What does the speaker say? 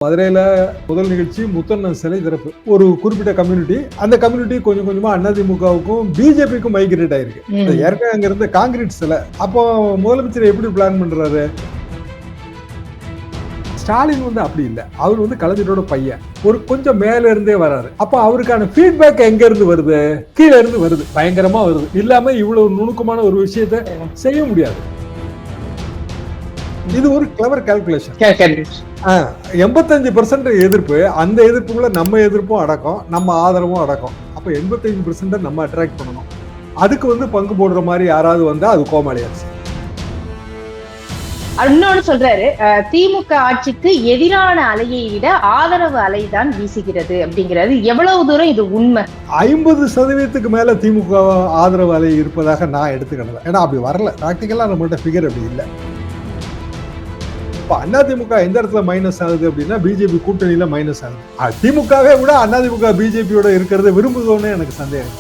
மதுரையில முதல் நிகழ்ச்சி முத்தண்ணன் சிலை திறப்பு. ஒரு குறிப்பிட்ட கம்யூனிட்டி, அந்த கம்யூனிட்டி கொஞ்சம் கொஞ்சமா அதிமுகவுக்கும் பிஜேபிக்கும் மைக்ரேட் ஆயிருக்கு. ஏற்கனவே அங்க இருந்த காங்கிரீட் சிலை. அப்போ முதலமைச்சர் எப்படி பிளான் பண்றாரு? ஸ்டாலின் அப்படி இல்லை. அவர் கலைஞரோட பையன். ஒரு கொஞ்சம் மேல இருந்தே வராரு. அப்ப அவருக்கான ஃபீட்பேக் எங்க இருந்து வருது? கீழே இருந்து வருது. பயங்கரமா வருது. இல்லாம இவ்வளவு நுணுக்கமான ஒரு விஷயத்தை செய்ய முடியாது. இது ஒரு கிளவர் கால்குலேஷன். 85% எதிர்ப்பு, அந்த எதிர்ப்புக்குள்ள நம்ம எதிர்ப்பும் அடக்கம், நம்ம ஆதரவும் அடக்கம். அப்ப 85% நம்ம அட்ராக்ட் பண்ணணும். அதுக்கு பங்கு போடுற மாதிரி யாராவது வந்தா அது கோமாளியாச்சு. இன்னொன்னு சொல்றாரு, திமுக ஆட்சிக்கு எதிரான அலையை விட ஆதரவு அலை தான் வீசுகிறது அப்படிங்கிறது. எவ்வளவு தூரம் இது உண்மை? 50% மேல திமுக ஆதரவு அலை இருப்பதாக நான் எடுத்துக்கணும். ஏன்னா அப்படி வரல. பிராக்டிக்கலா நம்மகிட்ட ஃபிகர் அப்படி இல்லை. அதிமுக எந்த இடத்துல மைனஸ் ஆகுது அப்படின்னா பிஜேபி கூட்டணியில மைனஸ் ஆகுது. திமுகவே விட அதிமுக பிஜேபியோட இருக்கிறத விரும்புதோன்னு எனக்கு சந்தேகம்.